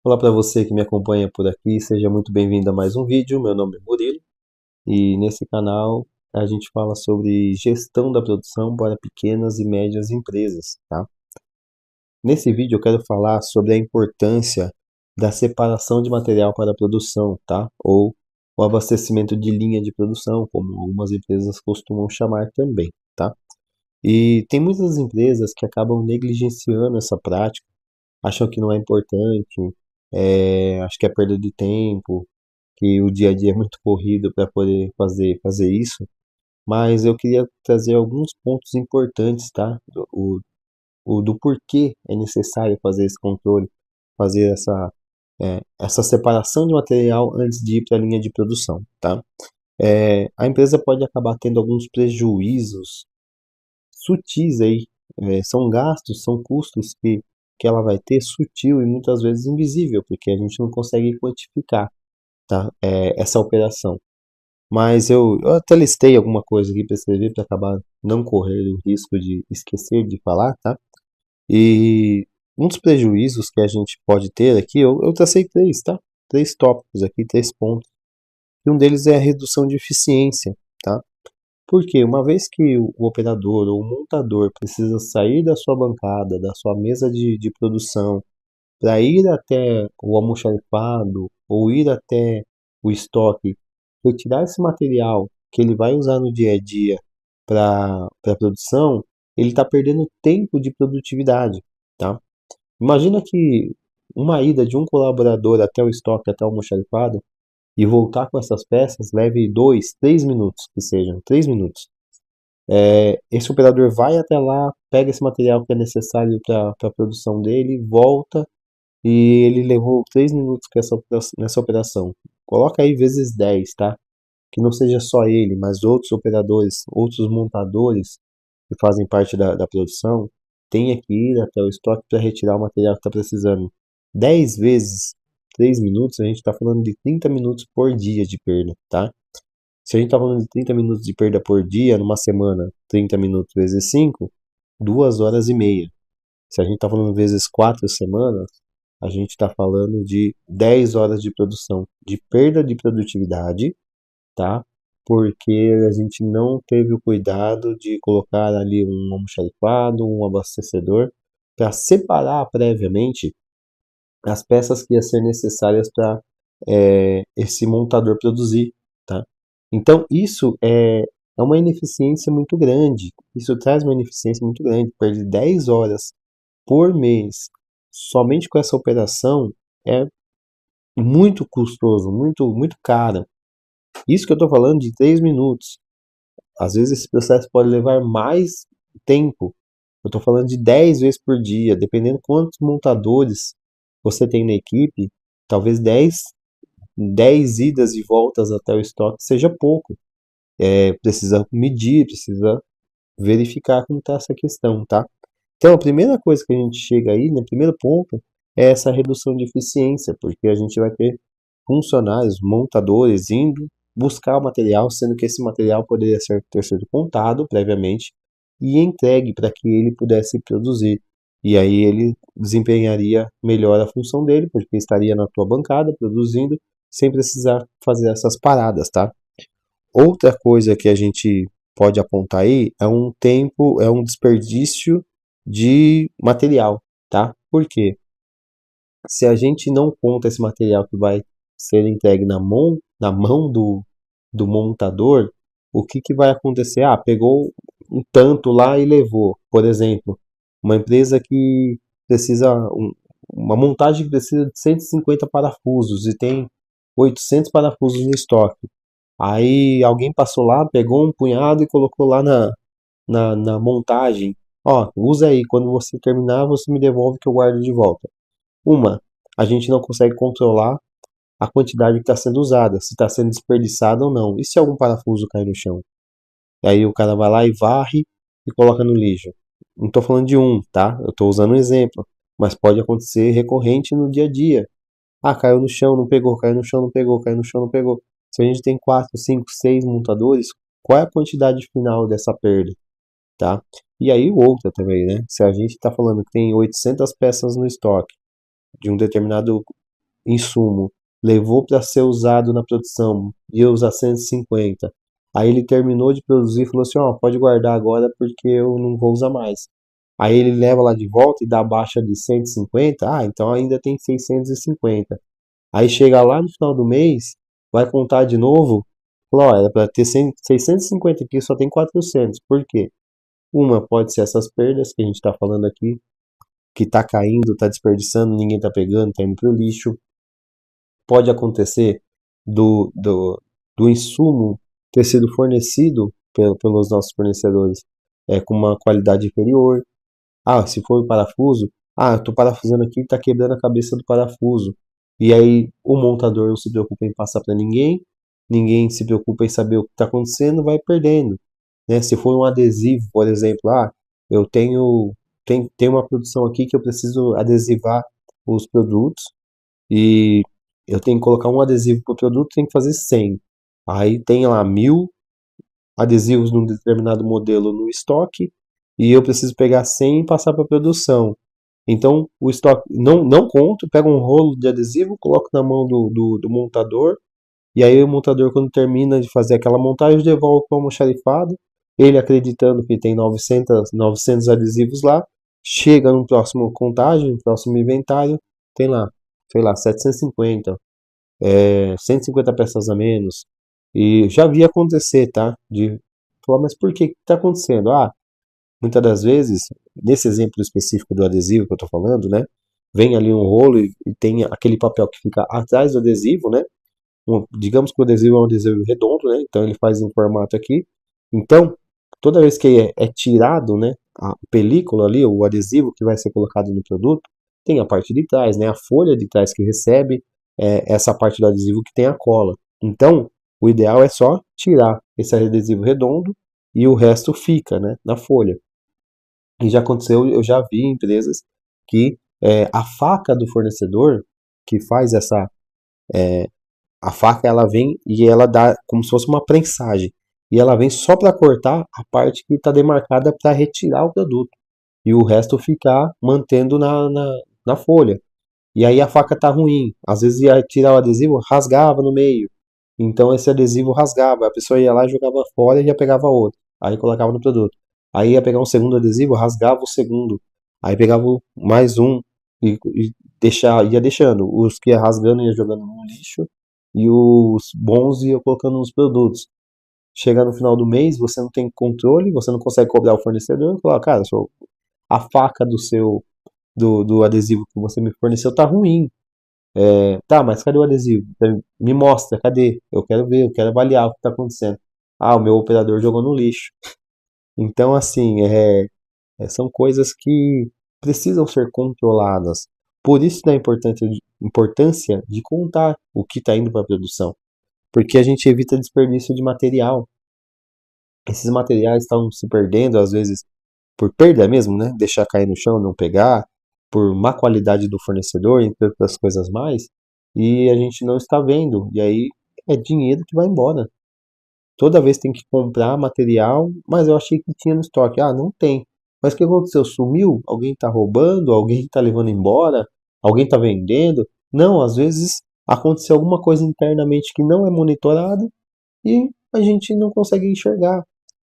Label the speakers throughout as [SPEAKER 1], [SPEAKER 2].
[SPEAKER 1] Olá para você que me acompanha por aqui, seja muito bem-vindo a mais um vídeo. Meu nome é Murilo e nesse canal a gente fala sobre gestão da produção para pequenas e médias empresas, tá? Nesse vídeo eu quero falar sobre a importância da separação de material para a produção, tá? Ou o abastecimento de linha de produção, como algumas empresas costumam chamar também, tá? E tem muitas empresas que acabam negligenciando essa prática, acham que não é importante, acho que é perda de tempo, que o dia a dia é muito corrido para poder fazer isso, mas eu queria trazer alguns pontos importantes, tá? Do porquê é necessário fazer esse controle, fazer essa separação de material antes de ir para a linha de produção, tá? A empresa pode acabar tendo alguns prejuízos sutis aí, são gastos, são custos que ela vai ter sutil e muitas vezes invisível, porque a gente não consegue quantificar, tá? Essa operação. Mas eu até listei alguma coisa aqui para escrever para acabar não correr o risco de esquecer de falar, tá? E um dos prejuízos que a gente pode ter aqui, eu tracei três, tá? Três tópicos aqui, três pontos. E um deles é a redução de eficiência, tá? Porque uma vez que o operador ou o montador precisa sair da sua bancada, da sua mesa de produção, para ir até o almoxarifado ou ir até o estoque, retirar esse material que ele vai usar no dia a dia para a produção, ele está perdendo tempo de produtividade, tá? Imagina que uma ida de um colaborador até o estoque, até o almoxarifado, e voltar com essas peças leve 2, 3 minutos, que sejam 3 minutos. Esse operador vai até lá, pega esse material que é necessário para a produção dele, volta e ele levou 3 minutos com nessa operação. Coloca aí vezes 10, tá? Que não seja só ele, mas outros operadores, outros montadores que fazem parte da produção, tenha que ir até o estoque para retirar o material que está precisando. 10 vezes 3 minutos, a gente está falando de 30 minutos por dia de perda, tá? Se a gente está falando de 30 minutos de perda por dia, numa semana, 30 minutos vezes 5, 2 horas e meia. Se a gente está falando vezes 4 semanas, a gente está falando de 10 horas de produção, de perda de produtividade, tá? Porque a gente não teve o cuidado de colocar ali um almoxarifado, um abastecedor, para separar previamente as peças que iam ser necessárias para esse montador produzir, tá? Então isso é uma ineficiência muito grande, isso traz uma ineficiência muito grande, perder 10 horas por mês somente com essa operação é muito custoso, muito, muito caro. Isso que eu estou falando de 3 minutos. Às vezes esse processo pode levar mais tempo. Eu estou falando de 10 vezes por dia, dependendo quantos montadores você tem na equipe, talvez 10 idas e voltas até o estoque seja pouco. Precisa medir, precisa verificar como está essa questão, tá? Então, a primeira coisa que a gente chega aí, no primeiro ponto, é essa redução de eficiência, porque a gente vai ter funcionários, montadores indo buscar o material, sendo que esse material poderia ter sido contado previamente e entregue para que ele pudesse produzir. E aí ele desempenharia melhor a função dele, porque estaria na tua bancada produzindo, sem precisar fazer essas paradas, tá? Outra coisa que a gente pode apontar aí é um tempo, é um desperdício de material, tá? Por quê? Se a gente não conta esse material que vai ser entregue na mão do montador, o que que vai acontecer? Ah, pegou um tanto lá e levou. Por exemplo, uma empresa que precisa, uma montagem que precisa de 150 parafusos e tem 800 parafusos no estoque. Aí alguém passou lá, pegou um punhado e colocou lá na montagem. Ó, usa aí, quando você terminar, você me devolve que eu guardo de volta. Uma, a gente não consegue controlar a quantidade que está sendo usada, se está sendo desperdiçada ou não. E se algum parafuso cair no chão? E aí o cara vai lá e varre e coloca no lixo. Não estou falando de um, tá? Eu estou usando um exemplo. Mas pode acontecer recorrente no dia a dia. Ah, caiu no chão, não pegou, caiu no chão, não pegou, caiu no chão, não pegou. Se a gente tem 4, 5, 6 montadores, qual é a quantidade final dessa perda, tá? E aí outra também, né? Se a gente está falando que tem 800 peças no estoque de um determinado insumo, levou para ser usado na produção, ia usar 150. Aí ele terminou de produzir e falou assim, ó, pode guardar agora porque eu não vou usar mais. Aí ele leva lá de volta e dá baixa de 150, então ainda tem 650. Aí chega lá no final do mês, vai contar de novo, fala, ó, era para ter 100, 650 aqui, só tem 400. Por quê? Uma pode ser essas perdas que a gente está falando aqui, que está caindo, está desperdiçando, ninguém está pegando, está indo para o lixo. Pode acontecer do, do, do insumo ter sido fornecido pelos nossos fornecedores com uma qualidade inferior. Se for o parafuso, eu tô parafusando aqui e tá quebrando a cabeça do parafuso. E aí o montador não se preocupa em passar para ninguém, ninguém se preocupa em saber o que está acontecendo, vai perdendo. Né? Se for um adesivo, por exemplo, eu tenho uma produção aqui que eu preciso adesivar os produtos e eu tenho que colocar um adesivo por produto, tem que fazer 100. Aí tem lá 1000 adesivos num determinado modelo no estoque e eu preciso pegar 100 e passar para produção. Então, o estoque não conto, pego um rolo de adesivo, coloco na mão do montador, e aí o montador, quando termina de fazer aquela montagem, devolve para o almoxarifado, ele acreditando que tem 900 adesivos lá, chega no próximo contagem, no próximo inventário, tem lá, sei lá, 750, 150 peças a menos. E já vi acontecer, tá? De falar, mas por que está acontecendo? Muitas das vezes, nesse exemplo específico do adesivo que eu estou falando, né? Vem ali um rolo e tem aquele papel que fica atrás do adesivo, né? Digamos que o adesivo é um adesivo redondo, né? Então ele faz um formato aqui. Então, toda vez que é tirado, né? A película ali, o adesivo que vai ser colocado no produto, tem a parte de trás, né? A folha de trás que recebe essa parte do adesivo que tem a cola. Então, o ideal é só tirar esse adesivo redondo e o resto fica, né? Na folha. E já aconteceu, eu já vi empresas que a faca do fornecedor que faz a faca ela vem e ela dá como se fosse uma prensagem. E ela vem só para cortar a parte que está demarcada para retirar o produto. E o resto ficar mantendo na folha. E aí a faca tá ruim. Às vezes ia tirar o adesivo, rasgava no meio. Então esse adesivo rasgava. A pessoa ia lá, jogava fora e já pegava outro. Aí colocava no produto. Aí ia pegar um segundo adesivo, rasgava o segundo. Aí pegava mais um e ia deixando. Os que ia rasgando ia jogando no lixo. E os bons ia colocando nos produtos. Chega no final do mês, você não tem controle, você não consegue cobrar o fornecedor. Fala, cara, a faca do adesivo que você me forneceu tá ruim. Tá, mas cadê o adesivo? Me mostra, cadê? Eu quero ver, eu quero avaliar o que está acontecendo. O meu operador jogou no lixo. Então, assim, são coisas que precisam ser controladas. Por isso da importância de contar o que está indo para a produção. Porque a gente evita desperdício de material. Esses materiais estão se perdendo, às vezes, por perda mesmo, né? Deixar cair no chão, não pegar, por má qualidade do fornecedor, entre outras coisas mais, e a gente não está vendo. E aí é dinheiro que vai embora. Toda vez tem que comprar material, mas eu achei que tinha no estoque. Não tem. Mas o que aconteceu? Sumiu? Alguém está roubando? Alguém está levando embora? Alguém está vendendo? Não, às vezes aconteceu alguma coisa internamente que não é monitorada e a gente não consegue enxergar.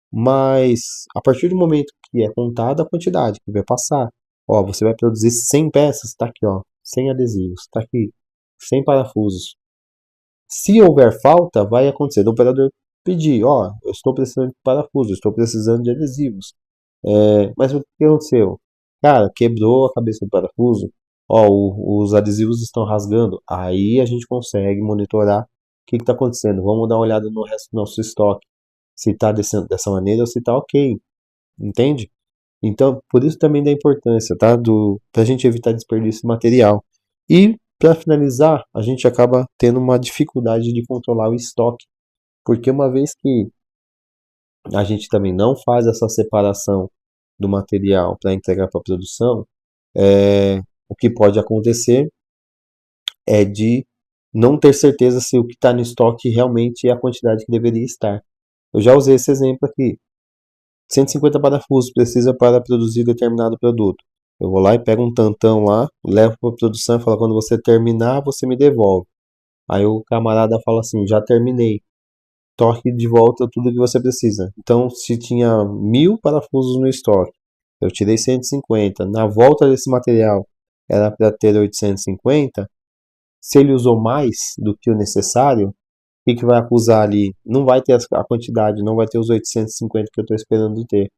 [SPEAKER 1] Mas a partir do momento que é contada a quantidade que vai passar, você vai produzir 100 peças, tá aqui, 100 adesivos, tá aqui, 100 parafusos. Se houver falta, vai acontecer do operador pedir, eu estou precisando de parafusos, estou precisando de adesivos. Mas o que aconteceu? Cara, quebrou a cabeça do parafuso, os adesivos estão rasgando. Aí a gente consegue monitorar o que está acontecendo. Vamos dar uma olhada no resto do nosso estoque. Se está dessa maneira ou se está ok. Entende? Então, por isso também da importância, tá? Pra gente evitar desperdício de material. E, para finalizar, a gente acaba tendo uma dificuldade de controlar o estoque. Porque uma vez que a gente também não faz essa separação do material para entregar para a produção, o que pode acontecer é de não ter certeza se o que está no estoque realmente é a quantidade que deveria estar. Eu já usei esse exemplo aqui. 150 parafusos precisa para produzir determinado produto. Eu vou lá e pego um tantão lá, levo para produção e falo, quando você terminar, você me devolve. Aí o camarada fala assim, já terminei. Torque de volta tudo que você precisa. Então, se tinha 1.000 parafusos no estoque, eu tirei 150. Na volta desse material era para ter 850. Se ele usou mais do que o necessário, o que que vai acusar ali? Não vai ter a quantidade, não vai ter os 850 que eu estou esperando ter,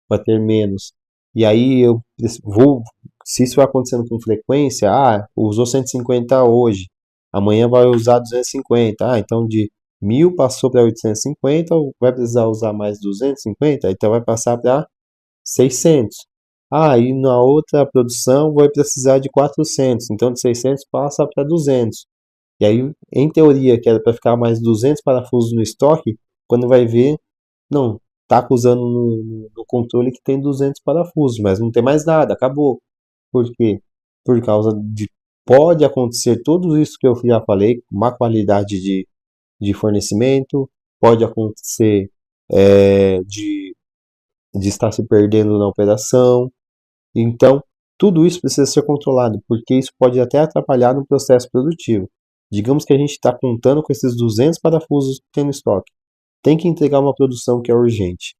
[SPEAKER 1] vai ter menos. E aí eu vou, se isso vai acontecendo com frequência, usou 150 hoje, amanhã vai usar 250. Então de 1.000 passou para 850, vai precisar usar mais 250, então vai passar para 600. E na outra produção vai precisar de 400, então de 600 passa para 200. E aí, em teoria, que era para ficar mais 200 parafusos no estoque, quando vai ver, não, tá acusando no controle que tem 200 parafusos, mas não tem mais nada, acabou. Por quê? Por causa de, pode acontecer tudo isso que eu já falei, má qualidade de fornecimento, pode acontecer de estar se perdendo na operação. Então, tudo isso precisa ser controlado, porque isso pode até atrapalhar no processo produtivo. Digamos que a gente está contando com esses 200 parafusos que tem no estoque. Tem que entregar uma produção que é urgente.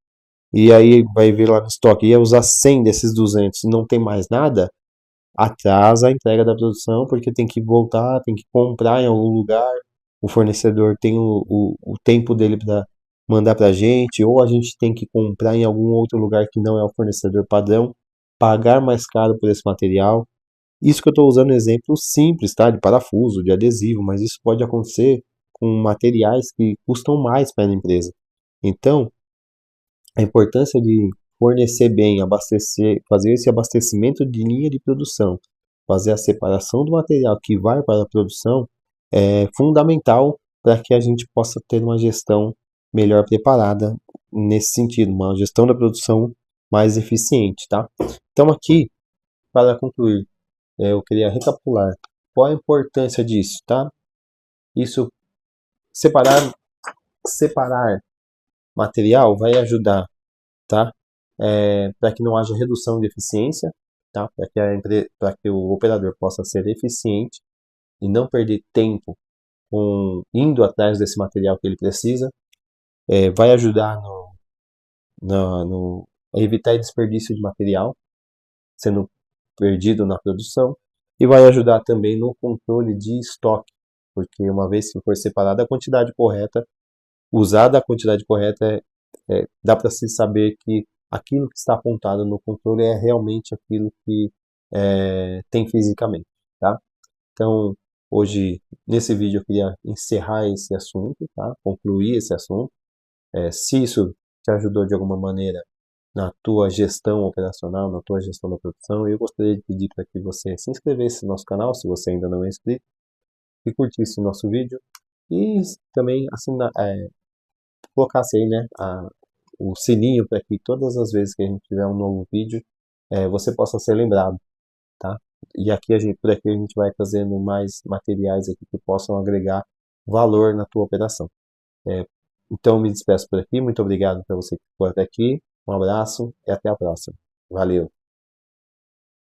[SPEAKER 1] E aí vai ver lá no estoque, ia usar 100 desses 200 e não tem mais nada, atrasa a entrega da produção, porque tem que voltar, tem que comprar em algum lugar, o fornecedor tem o tempo dele para mandar para a gente, ou a gente tem que comprar em algum outro lugar que não é o fornecedor padrão, pagar mais caro por esse material. Isso que eu estou usando exemplo simples, tá? De parafuso, de adesivo, mas isso pode acontecer com materiais que custam mais para a empresa. Então, a importância de fornecer bem, abastecer, fazer esse abastecimento de linha de produção, fazer a separação do material que vai para a produção é fundamental para que a gente possa ter uma gestão melhor preparada nesse sentido, uma gestão da produção mais eficiente, tá? Então aqui, para concluir, eu queria recapitular qual a importância disso, tá? Isso, separar material vai ajudar, tá? Para que não haja redução de eficiência, tá? Para que o operador possa ser eficiente e não perder tempo indo atrás desse material que ele precisa. Vai ajudar a evitar desperdício de material sendo perdido na produção e vai ajudar também no controle de estoque, porque uma vez que for separada a quantidade correta, usada a quantidade correta, dá para se saber que aquilo que está apontado no controle é realmente aquilo que tem fisicamente, tá? Então, hoje, nesse vídeo eu queria encerrar esse assunto, tá? Concluir esse assunto. Se isso te ajudou de alguma maneira na tua gestão operacional, na tua gestão da produção, eu gostaria de pedir para que você se inscrevesse no nosso canal, se você ainda não é inscrito, e curtisse o nosso vídeo, e também colocasse aí, né, o sininho para que todas as vezes que a gente tiver um novo vídeo, você possa ser lembrado, tá? E aqui por aqui a gente vai trazendo mais materiais aqui que possam agregar valor na tua operação. Então me despeço por aqui, muito obrigado para você que ficou até aqui, um abraço e até a próxima. Valeu!